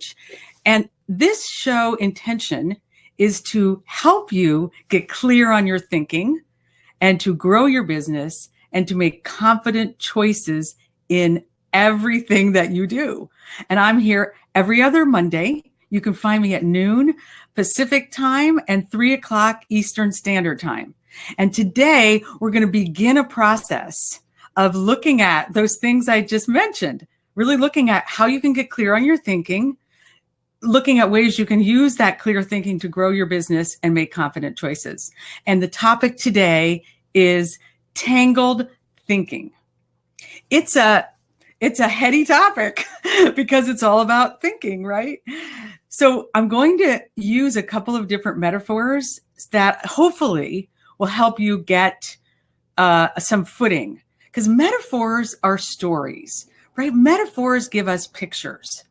coach. And this show intention is to help you get clear on your thinking and to grow your business and to make confident choices in everything that you do. And I'm here every other Monday. You can find me at noon Pacific time and 3 o'clock Eastern Standard Time. And today we're going to begin a process of looking at those things I just mentioned, really looking at how you can get clear on your thinking, looking at ways you can use that clear thinking to grow your business and make confident choices. And the topic today is tangled thinking. It's a heady topic because it's all about thinking, right? So I'm going to use a couple of different metaphors that hopefully will help you get some footing, because metaphors are stories, right? Metaphors give us pictures.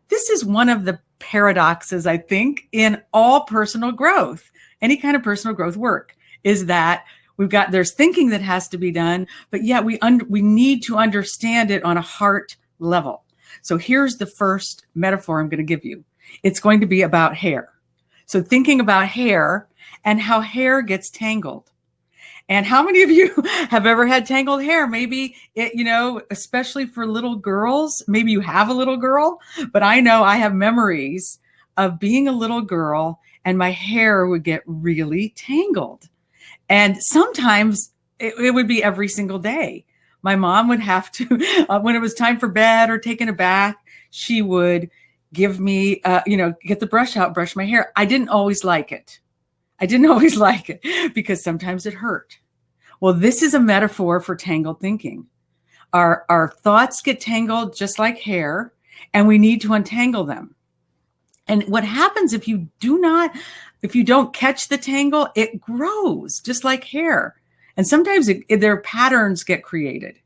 This is one of the paradoxes, I think, in all personal growth, any kind of personal growth work, is that there's thinking that has to be done, but yet we need to understand it on a heart level. So here's the first metaphor I'm going to give you. It's going to be about hair. So thinking about hair and how hair gets tangled. And how many of you have ever had tangled hair? Maybe especially for little girls, maybe you have a little girl, but I know I have memories of being a little girl and my hair would get really tangled. And sometimes it would be every single day. My mom would have to, when it was time for bed or taking a bath, she would give me, get the brush out, brush my hair. I didn't always like it. Because sometimes it hurt. Well, this is a metaphor for tangled thinking. Our thoughts get tangled just like hair, and we need to untangle them. And what happens if you don't catch the tangle, it grows just like hair. And sometimes their patterns get created.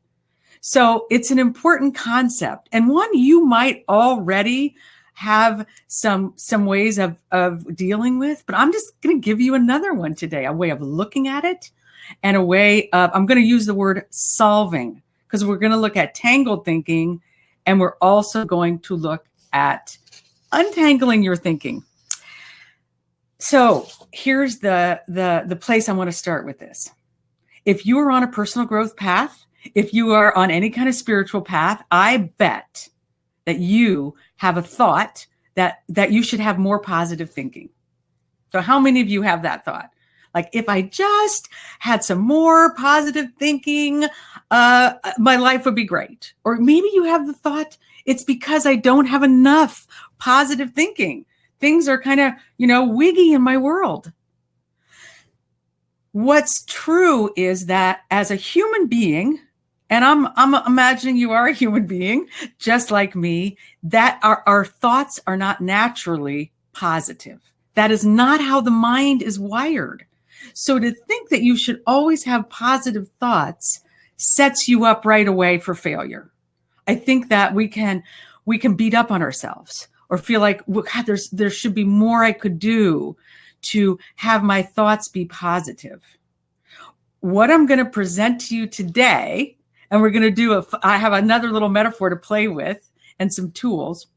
So it's an important concept, and one you might already have some ways of dealing with, but I'm just going to give you another one today, a way of looking at it and a way of, I'm going to use the word solving, because we're going to look at tangled thinking and we're also going to look at untangling your thinking. So here's the place I want to start with this. If you are on a personal growth path, if you are on any kind of spiritual path, I bet that you have a thought that you should have more positive thinking. So how many of you have that thought? Like, if I just had some more positive thinking, my life would be great. Or maybe you have the thought, it's because I don't have enough positive thinking. Things are kind of, wiggy in my world. What's true is that as a human being, and I'm imagining you are a human being, just like me, that our thoughts are not naturally positive. That is not how the mind is wired. So to think that you should always have positive thoughts sets you up right away for failure. I think that we can beat up on ourselves or feel like, well, God, there should be more I could do to have my thoughts be positive. What I'm going to present to you today, and we're going to I have another little metaphor to play with and some tools,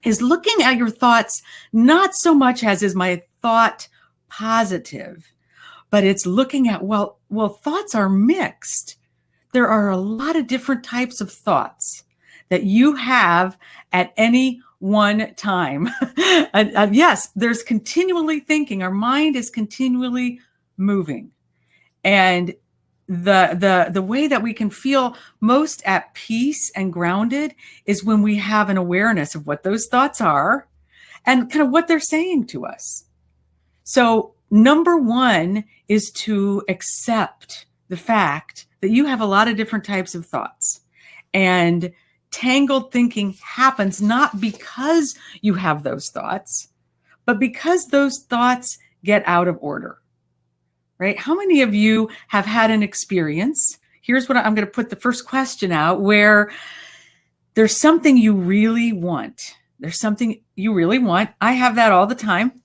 is looking at your thoughts, not so much as is my thought positive, but it's looking at, well, thoughts are mixed. There are a lot of different types of thoughts that you have at any one time. And yes, there's continually thinking. Our mind is continually moving. And the way that we can feel most at peace and grounded is when we have an awareness of what those thoughts are and kind of what they're saying to us. So number one is to accept the fact that you have a lot of different types of thoughts, and tangled thinking happens not because you have those thoughts, but because those thoughts get out of order. Right? How many of you have had an experience? Here's what I'm going to put the first question out, where there's something you really want. There's something you really want. I have that all the time.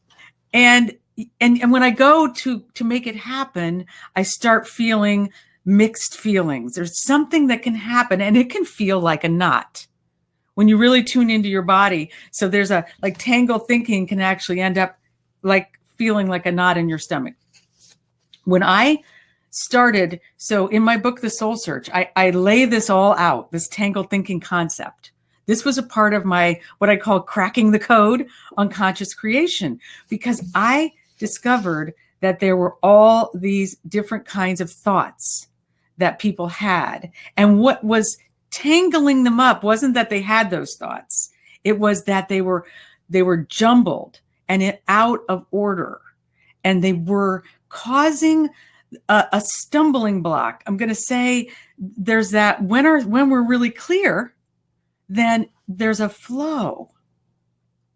And when I go to make it happen, I start feeling mixed feelings. There's something that can happen and it can feel like a knot. when you really tune into your body. So there's a, like, tangled thinking can actually end up like feeling like a knot in your stomach. When I started, so in my book, The Soul Search, I lay this all out, this tangled thinking concept. This was a part of my, what I call cracking the code on conscious creation, because I discovered that there were all these different kinds of thoughts that people had. And what was tangling them up wasn't that they had those thoughts. It was that they were jumbled and out of order. And they were causing a stumbling block. I'm going to say there's that when we're really clear, then there's a flow.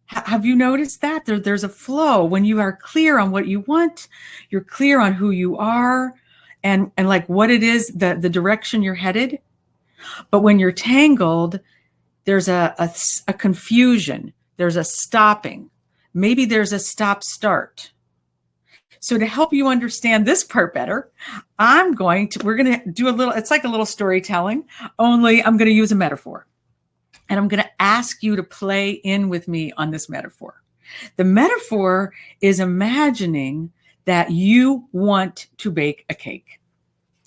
Have you noticed that? There's a flow when you are clear on what you want, you're clear on who you are, and like what it is, the direction you're headed. But when you're tangled, there's a confusion, there's a stopping. Maybe there's a stop-start. So to help you understand this part better, we're going to do a little, it's like a little storytelling, only I'm going to use a metaphor. And I'm going to ask you to play in with me on this metaphor. The metaphor is imagining that you want to bake a cake,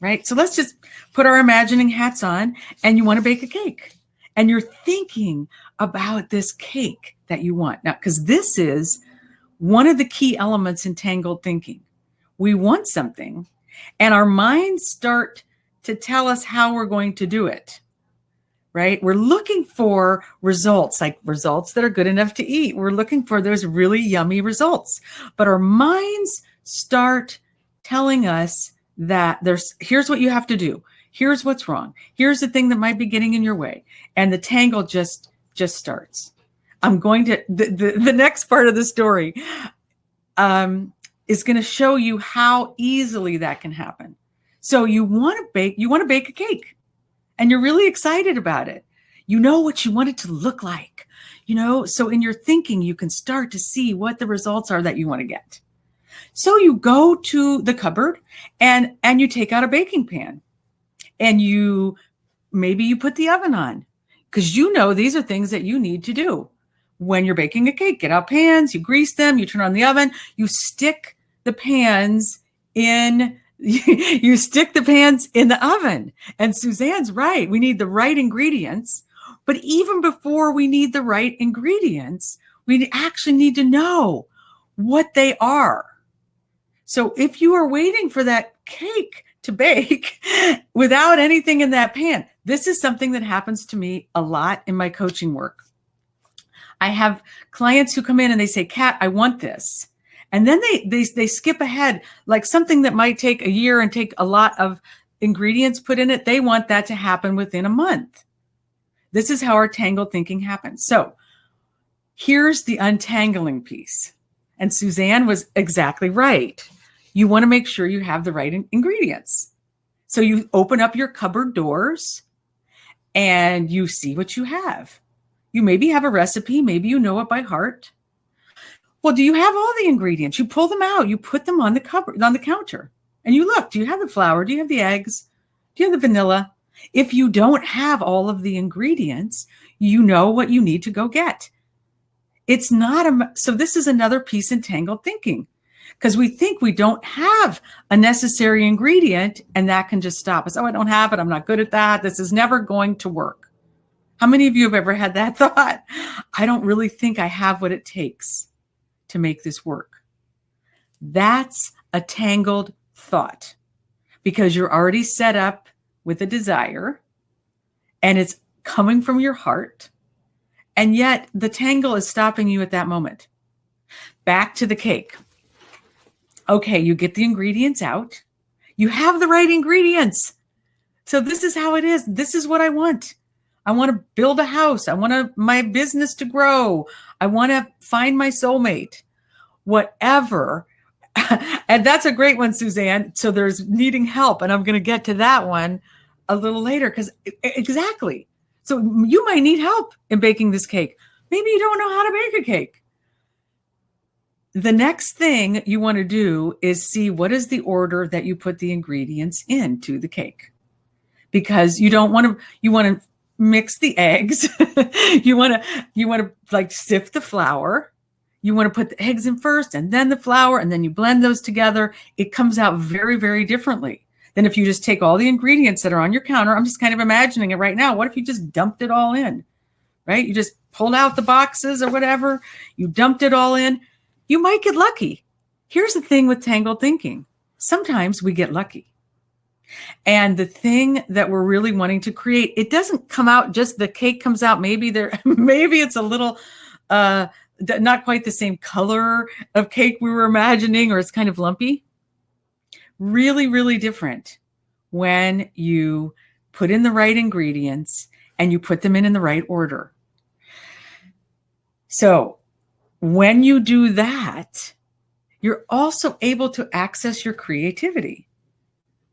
right? So let's just put our imagining hats on, and you want to bake a cake. And you're thinking about this cake that you want. Now, because this is one of the key elements in tangled thinking. We want something, and our minds start to tell us how we're going to do it. Right? We're looking for results, like results that are good enough to eat. We're looking for those really yummy results. But our minds start telling us that here's what you have to do. Here's what's wrong. Here's the thing that might be getting in your way. And the tangle just starts. I'm going to, the next part of the story is going to show you how easily that can happen. So you want to bake a cake. And you're really excited about it. You know what you want it to look like, so in your thinking, you can start to see what the results are that you want to get. So you go to the cupboard and you take out a baking pan, and maybe you put the oven on, because these are things that you need to do when you're baking a cake. Get out pans, you grease them, you turn on the oven, you stick the pans in you stick the pans in the oven. And Suzanne's right. We need the right ingredients. But even before we need the right ingredients, we actually need to know what they are. So if you are waiting for that cake to bake without anything in that pan, this is something that happens to me a lot in my coaching work. I have clients who come in and they say, Kat, I want this. And then they skip ahead, like something that might take a year and take a lot of ingredients put in it. They want that to happen within a month. This is how our tangled thinking happens. So here's the untangling piece. And Suzanne was exactly right. You want to make sure you have the right ingredients. So you open up your cupboard doors and you see what you have. You maybe have a recipe. Maybe you know it by heart. Well, do you have all the ingredients? You pull them out, you put them on the counter, and you look, do you have the flour? Do you have the eggs? Do you have the vanilla? If you don't have all of the ingredients, you know what you need to go get. It's not so this is another piece in tangled thinking, because we think we don't have a necessary ingredient, and that can just stop us. Oh, I don't have it. I'm not good at that. This is never going to work. How many of you have ever had that thought? I don't really think I have what it takes to make this work. That's a tangled thought, because you're already set up with a desire and it's coming from your heart. And yet the tangle is stopping you at that moment. Back to the cake. Okay, you get the ingredients out. You have the right ingredients. So this is how it is. This is what I want. I want to build a house. I want my business to grow. I want to find my soulmate, whatever. And that's a great one, Suzanne. So there's needing help. And I'm going to get to that one a little later, because exactly. So you might need help in baking this cake. Maybe you don't know how to bake a cake. The next thing you want to do is see what is the order that you put the ingredients into the cake, because you want to mix the eggs. you want to like sift the flour. You want to put the eggs in first and then the flour, and then you blend those together. It comes out very, very differently than if you just take all the ingredients that are on your counter. I'm just kind of imagining it right now. What if you just dumped it all in, right? You just pulled out the boxes or whatever. You dumped it all in. You might get lucky. Here's the thing with tangled thinking. Sometimes we get lucky. And the thing that we're really wanting to create, it doesn't come out, just the cake comes out. Maybe it's a little, not quite the same color of cake we were imagining, or it's kind of lumpy. Really, really different when you put in the right ingredients and you put them in the right order. So when you do that, you're also able to access your creativity.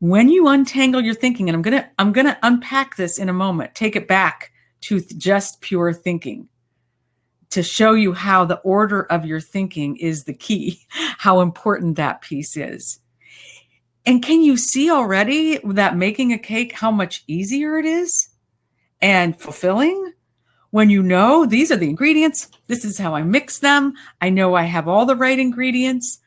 When you untangle your thinking, and I'm gonna unpack this in a moment, take it back to just pure thinking to show you how the order of your thinking is the key, how important that piece is. And can you see already that making a cake, how much easier it is and fulfilling when you know these are the ingredients, this is how I mix them, I know I have all the right ingredients.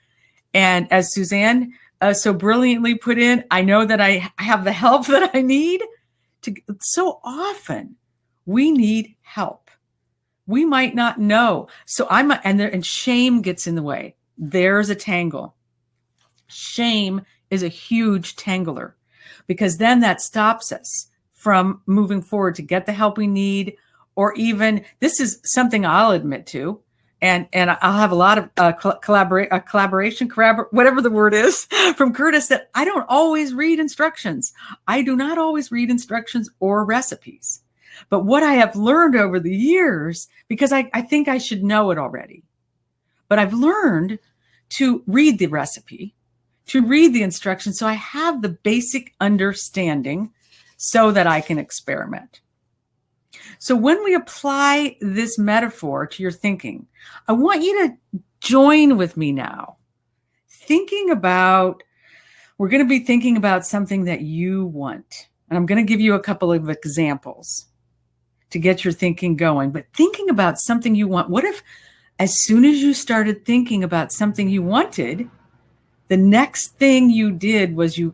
And as Suzanne so brilliantly put in, I know that I have the help that I need. So often we need help. We might not know. So and shame gets in the way. There's a tangle. Shame is a huge tangler, because then that stops us from moving forward to get the help we need, or even, this is something I'll admit to, and I'll have a lot of collaboration, whatever the word is, from Curtis, that I don't always read instructions. I do not always read instructions or recipes. But what I have learned over the years, because I think I should know it already, but I've learned to read the recipe, to read the instructions, so I have the basic understanding so that I can experiment. So when we apply this metaphor to your thinking, I want you to join with me now. We're going to be thinking about something that you want. And I'm going to give you a couple of examples to get your thinking going. But thinking about something you want, what if as soon as you started thinking about something you wanted, the next thing you did was you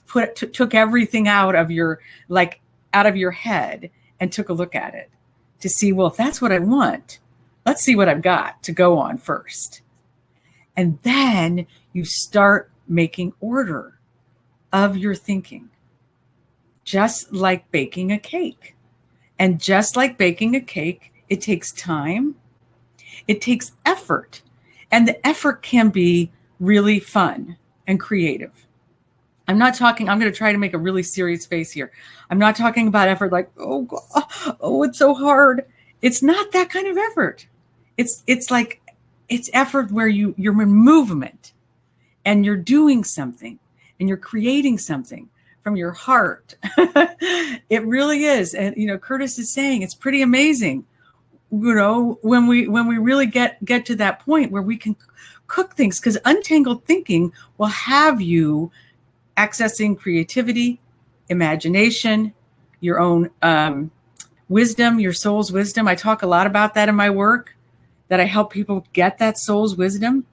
took everything out of your head and took a look at it to see, well, if that's what I want, let's see what I've got to go on first. And then you start making order of your thinking, just like baking a cake. And just like baking a cake, it takes time, it takes effort, and the effort can be really fun and creative. I'm going to try to make a really serious face here. I'm not talking about effort like, oh, God, it's so hard. It's not that kind of effort. It's effort where you're in movement and you're doing something and you're creating something from your heart. It really is. And, Curtis is saying it's pretty amazing, when we really get to that point where we can cook things, because untangled thinking will have you accessing creativity, imagination, your own wisdom, your soul's wisdom. I talk a lot about that in my work, that I help people get that soul's wisdom.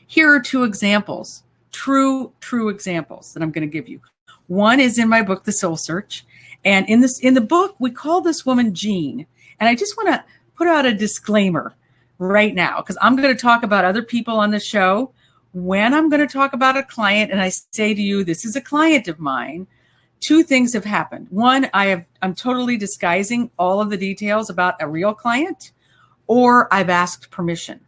Here are two examples, true examples that I'm going to give you. One is in my book, The Soul Search. And in the book, we call this woman Jean. And I just want to put out a disclaimer right now, because I'm going to talk about other people on the show. When I'm going to talk about a client and I say to you, this is a client of mine, two things have happened. One, I'm totally disguising all of the details about a real client, or I've asked permission.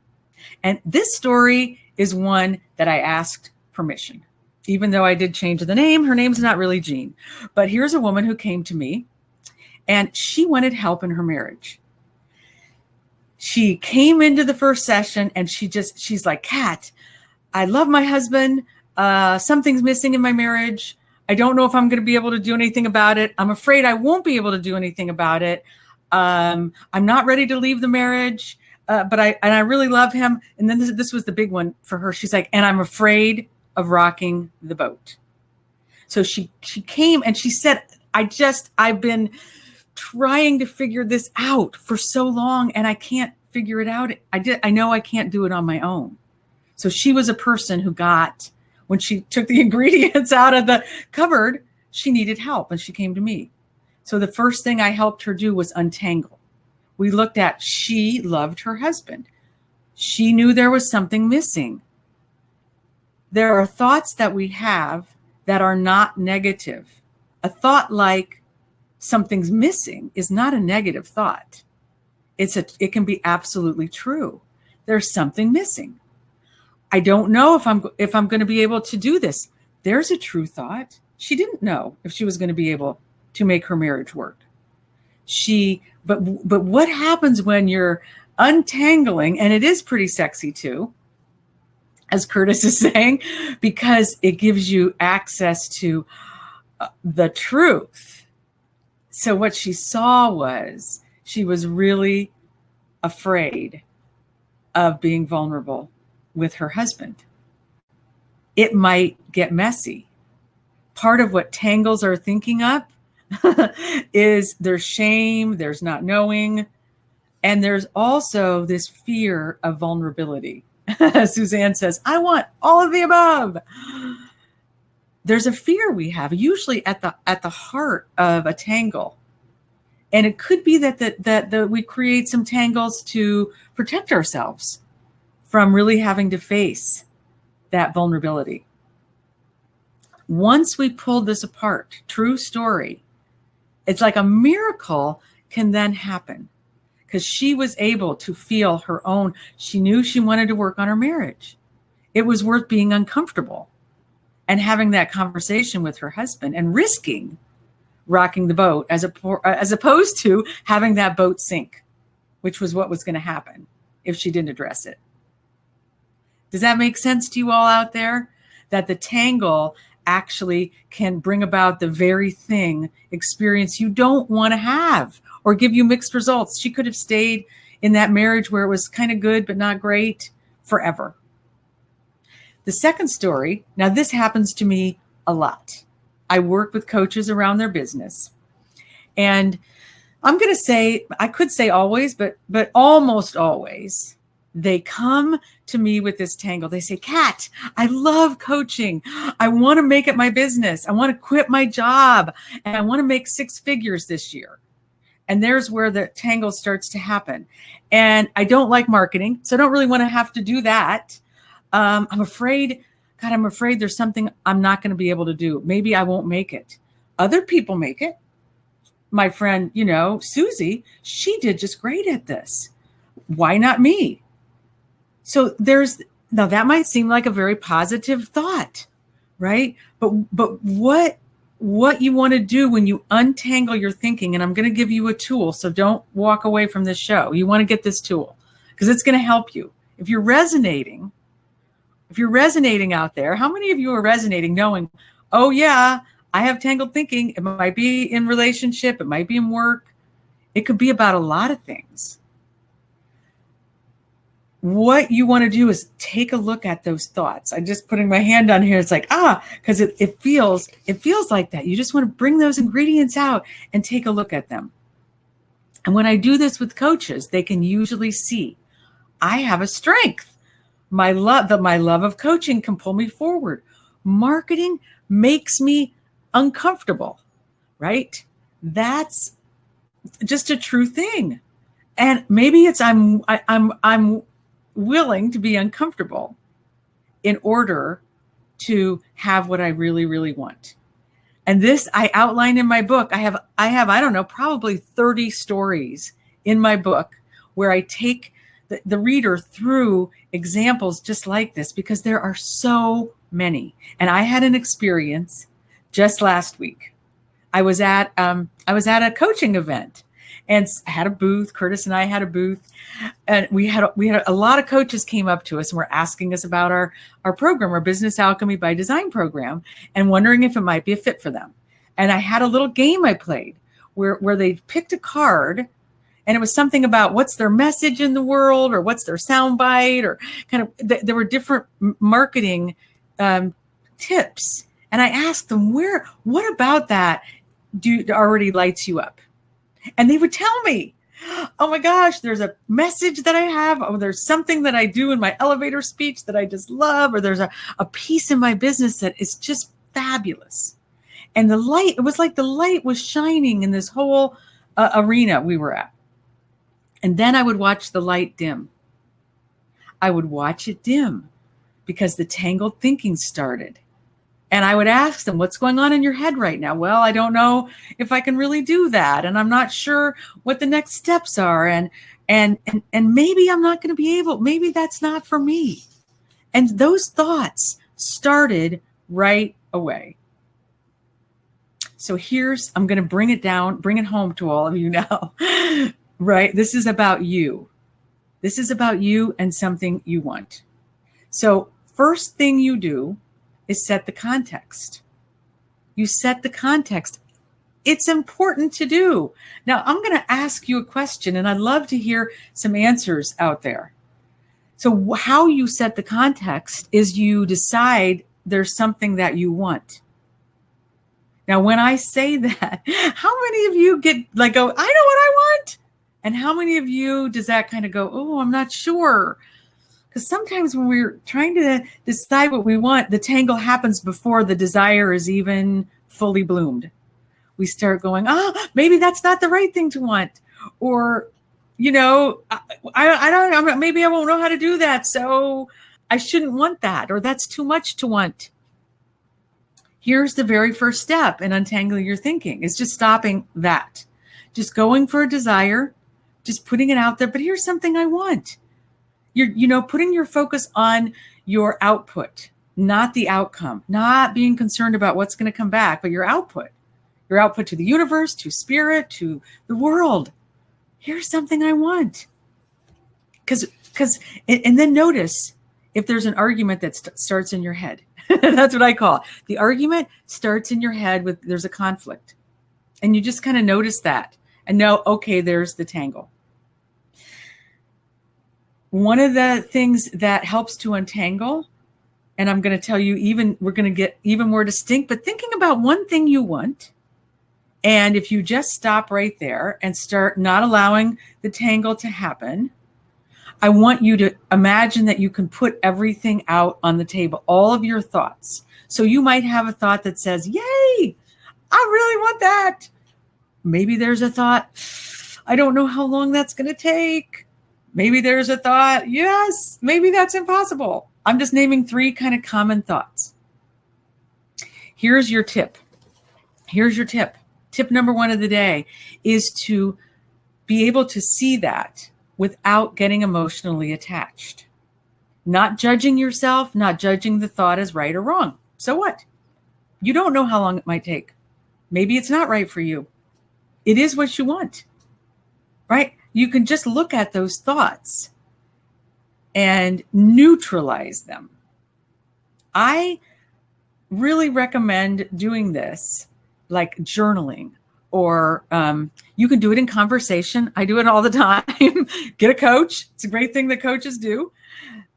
And this story is one that I asked permission. Even though I did change the name, her name's not really Jean. But here's a woman who came to me and she wanted help in her marriage. She came into the first session and she's like, Kat, I love my husband. Something's missing in my marriage. I don't know if I'm going to be able to do anything about it. I'm afraid I won't be able to do anything about it. I'm not ready to leave the marriage, but I really love him. And then this was the big one for her. She's like, and I'm afraid of rocking the boat. So she came and she said, I've been trying to figure this out for so long, and I can't figure it out. I know I can't do it on my own. So she was a person who got, when she took the ingredients out of the cupboard, she needed help, and she came to me. So the first thing I helped her do was untangle. We looked at, she loved her husband. She knew there was something missing. There are thoughts that we have that are not negative. A thought like something's missing is not a negative thought. It can be absolutely true. There's something missing. I don't know if I'm going to be able to do this. There's a true thought. She didn't know if she was going to be able to make her marriage work. But what happens when you're untangling, and it is pretty sexy too, as Curtis is saying, because it gives you access to the truth. So what she saw was she was really afraid of being vulnerable with her husband. It might get messy. Part of what tangles our thinking up is there's shame, there's not knowing, and there's also this fear of vulnerability. Suzanne says, I want all of the above. There's a fear we have, usually at the heart of a tangle. And it could be that we create some tangles to protect ourselves from really having to face that vulnerability. Once we pulled this apart, true story, it's like a miracle can then happen, because she was able to feel her own. She knew she wanted to work on her marriage. It was worth being uncomfortable and having that conversation with her husband and risking rocking the boat as opposed to having that boat sink, which was what was going to happen if she didn't address it. Does that make sense to you all out there? That the tangle actually can bring about the very experience you don't want to have, or give you mixed results. She could have stayed in that marriage where it was kind of good but not great forever. The second story, now this happens to me a lot. I work with coaches around their business. And I'm going to say, I could say always, but almost always, they come to me with this tangle. They say, Kat, I love coaching. I want to make it my business. I want to quit my job, and I want to make 6 figures this year. And there's where the tangle starts to happen. And I don't like marketing, so I don't really want to have to do that. I'm afraid there's something I'm not going to be able to do. Maybe I won't make it. Other people make it. My friend, Susie, she did just great at this. Why not me? So now that might seem like a very positive thought, right? But what you want to do when you untangle your thinking, and I'm going to give you a tool, so don't walk away from this show. You want to get this tool because it's going to help you. If you're resonating out there, how many of you are resonating knowing, oh yeah, I have tangled thinking. It might be in relationship. It might be in work. It could be about a lot of things. What you want to do is take a look at those thoughts. I'm just putting my hand on here. It's like, because it feels like that. You just want to bring those ingredients out and take a look at them. And when I do this with coaches, they can usually see I have a strength. My love of coaching can pull me forward. Marketing makes me uncomfortable, right? That's just a true thing. And maybe it's I'm willing to be uncomfortable in order to have what I really, really want. And this I outline in my book. I have, I don't know, probably 30 stories in my book where I take the reader through examples just like this, because there are so many. And I had an experience just last week. I was at a coaching event and had a booth. Curtis and I had a booth, and we had a lot of coaches came up to us and were asking us about our program, our Business Alchemy by Design program, and wondering if it might be a fit for them. And I had a little game I played where they picked a card, and it was something about what's their message in the world, or what's their soundbite, or kind of there were different marketing tips. And I asked them, what about that already lights you up? And they would tell me, oh my gosh, there's a message that I have. Oh, there's something that I do in my elevator speech that I just love. Or there's a piece in my business that is just fabulous. And the light, it was like the light was shining in this whole arena we were at. And then I would watch the light dim. I would watch it dim because the tangled thinking started. And I would ask them, what's going on in your head right now? Well, I don't know if I can really do that. And I'm not sure what the next steps are. And maybe I'm not going to be able, maybe that's not for me. And those thoughts started right away. So I'm going to bring it home to all of you now, right? This is about you. This is about you and something you want. So first thing you do is set the context. You set the context. It's important to do. Now, I'm going to ask you a question, and I'd love to hear some answers out there. So how you set the context is you decide there's something that you want. Now, when I say that, how many of you go, I know what I want? And how many of you does that kind of go, oh, I'm not sure? Because sometimes when we're trying to decide what we want, the tangle happens before the desire is even fully bloomed. We start going, maybe that's not the right thing to want. Or, I don't know, maybe I won't know how to do that. So I shouldn't want that, or that's too much to want. Here's the very first step in untangling your thinking. It's just stopping that. Just going for a desire, just putting it out there. But here's something I want. You're putting your focus on your output, not the outcome, not being concerned about what's going to come back, but your output to the universe, to spirit, to the world. Here's something I want. And then notice if there's an argument that starts in your head. That's what I call it. The argument starts in your head there's a conflict. And you just kind of notice that and know, okay, there's the tangle. One of the things that helps to untangle, and I'm going to tell you we're going to get even more distinct, but thinking about one thing you want. And if you just stop right there and start not allowing the tangle to happen, I want you to imagine that you can put everything out on the table, all of your thoughts. So you might have a thought that says, yay, I really want that. Maybe there's a thought, I don't know how long that's going to take. Maybe there's a thought, yes, maybe that's impossible. I'm just naming 3 kind of common thoughts. Here's your tip. Tip number 1 of the day is to be able to see that without getting emotionally attached. Not judging yourself, not judging the thought as right or wrong. So what? You don't know how long it might take. Maybe it's not right for you. It is what you want, right? You can just look at those thoughts and neutralize them. I really recommend doing this, like journaling, or you can do it in conversation. I do it all the time. Get a coach. It's a great thing that coaches do.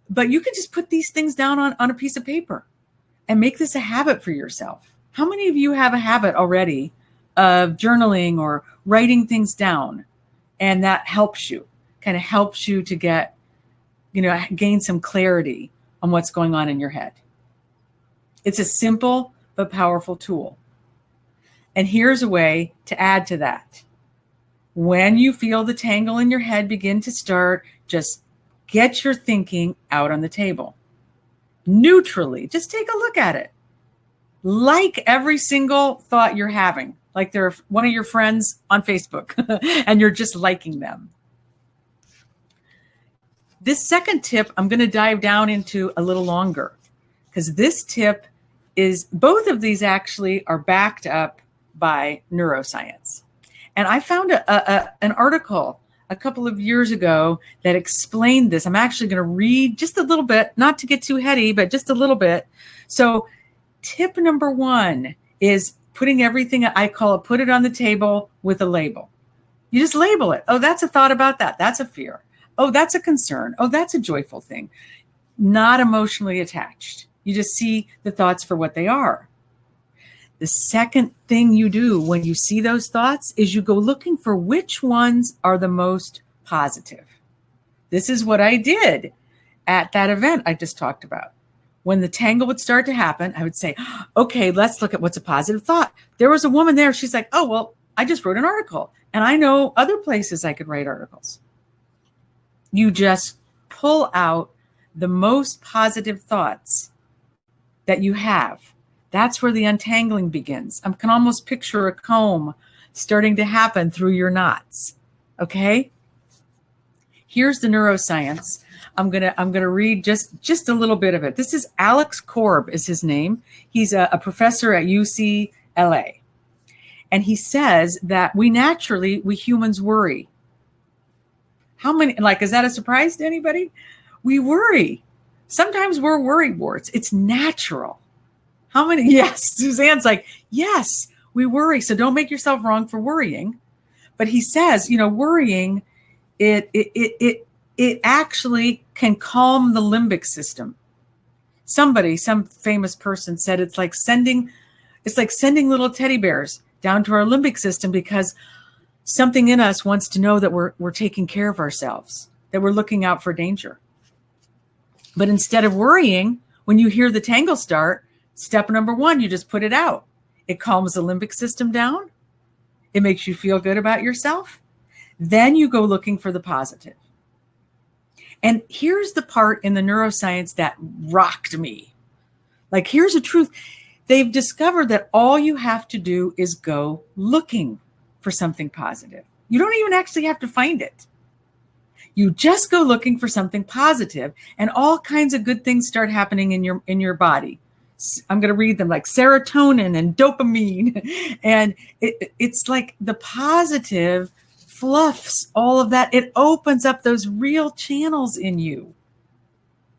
But you can just put these things down on a piece of paper and make this a habit for yourself. How many of you have a habit already of journaling or writing things down? And that helps you to get, gain some clarity on what's going on in your head. It's a simple but powerful tool. And here's a way to add to that. When you feel the tangle in your head begin to start, just get your thinking out on the table. Neutrally, just take a look at it. Like every single thought you're having. Like they're one of your friends on Facebook and you're just liking them. This second tip, I'm going to dive down into a little longer because this tip is, both of these actually are backed up by neuroscience. And I found an article a couple of years ago that explained this. I'm actually going to read just a little bit, not to get too heady, but just a little bit. So tip number 1 is putting everything, I call it, put it on the table with a label. You just label it. Oh, that's a thought about that. That's a fear. Oh, that's a concern. Oh, that's a joyful thing. Not emotionally attached. You just see the thoughts for what they are. The second thing you do when you see those thoughts is you go looking for which ones are the most positive. This is what I did at that event I just talked about. When the tangle would start to happen, I would say, okay, let's look at what's a positive thought. There was a woman there. She's like, oh, well, I just wrote an article and I know other places I could write articles. You just pull out the most positive thoughts that you have. That's where the untangling begins. I can almost picture a comb starting to happen through your knots. Okay? Here's the neuroscience. I'm gonna read just a little bit of it. This is Alex Korb is his name. He's a professor at UCLA. And he says that we humans worry. How many, is that a surprise to anybody? We worry. Sometimes we're worrywarts. It's natural. How many? Yes. Suzanne's like, yes, we worry. So don't make yourself wrong for worrying. But he says, worrying, it actually can calm the limbic system. Some famous person said it's like sending little teddy bears down to our limbic system because something in us wants to know that we're taking care of ourselves, that we're looking out for danger. But instead of worrying, when you hear the tangle start, step number 1, you just put it out. It calms the limbic system down. It makes you feel good about yourself. Then you go looking for the positive. And here's the part in the neuroscience that rocked me. Here's the truth. They've discovered that all you have to do is go looking for something positive. You don't even actually have to find it. You just go looking for something positive, and all kinds of good things start happening in your body. I'm going to read them, like serotonin and dopamine. And it's like the positive fluffs all of that. It opens up those real channels in you.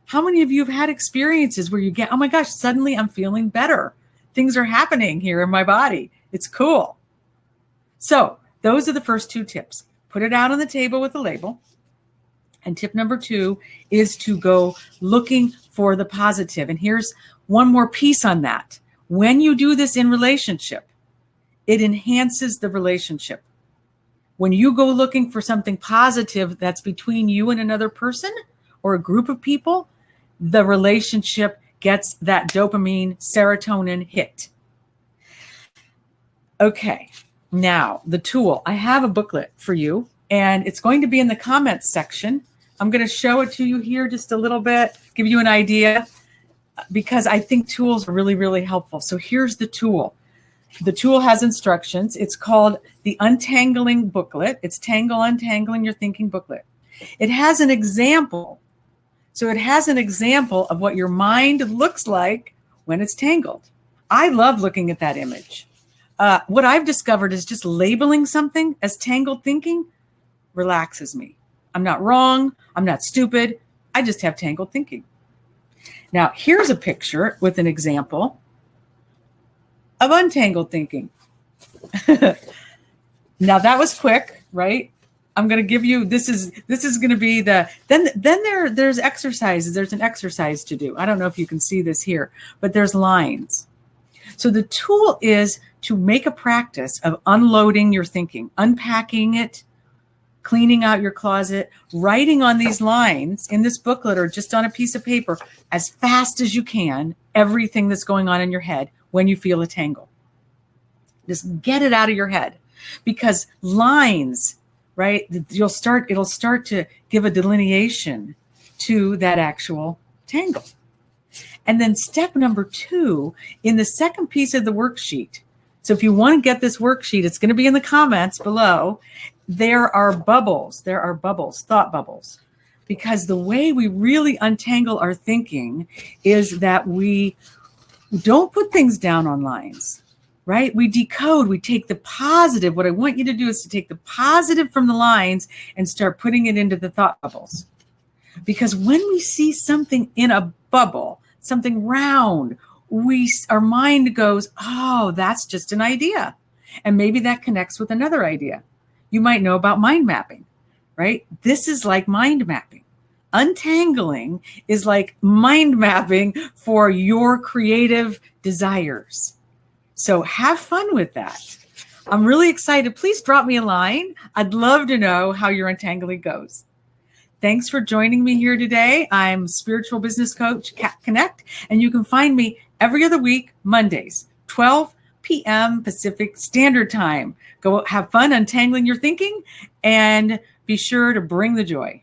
How many of you have had experiences where you get, oh my gosh, suddenly I'm feeling better. Things are happening here in my body. It's cool. So those are the first 2 tips. Put it out on the table with a label. And tip number 2 is to go looking for the positive. And here's one more piece on that. When you do this in relationship, it enhances the relationship. When you go looking for something positive that's between you and another person or a group of people, the relationship gets that dopamine, serotonin hit. Okay, now the tool. I have a booklet for you, and it's going to be in the comments section. I'm going to show it to you here just a little bit, give you an idea, because I think tools are really, really helpful. So here's the tool. The tool has instructions. It's called the Untangling Booklet. It's Untangling Your Thinking Booklet. It has an example. So it has an example of what your mind looks like when it's tangled. I love looking at that image. What I've discovered is just labeling something as tangled thinking relaxes me. I'm not wrong. I'm not stupid. I just have tangled thinking. Now, here's a picture with an example of untangled thinking. Now, that was quick, right? I'm going to give you, this is going to be then there's exercises. There's an exercise to do. I don't know if you can see this here, but there's lines. So the tool is to make a practice of unloading your thinking, unpacking it, cleaning out your closet, writing on these lines in this booklet or just on a piece of paper as fast as you can, everything that's going on in your head when you feel a tangle. Just get it out of your head, because lines, right? It'll start to give a delineation to that actual tangle. And then step number 2 in the second piece of the worksheet. So if you want to get this worksheet, it's going to be in the comments below. There are bubbles, thought bubbles, because the way we really untangle our thinking is that we don't put things down on lines, right? We decode, we take the positive. What I want you to do is to take the positive from the lines and start putting it into the thought bubbles. Because when we see something in a bubble, something round, our mind goes, oh, that's just an idea. And maybe that connects with another idea. You might know about mind mapping, right? This is like mind mapping. Untangling is like mind mapping for your creative desires. So have fun with that. I'm really excited. Please drop me a line. I'd love to know how your untangling goes. Thanks for joining me here today. I'm spiritual business coach, Kat Connect, and you can find me every other week, Mondays, 12 p.m. Pacific Standard Time. Go have fun untangling your thinking and be sure to bring the joy.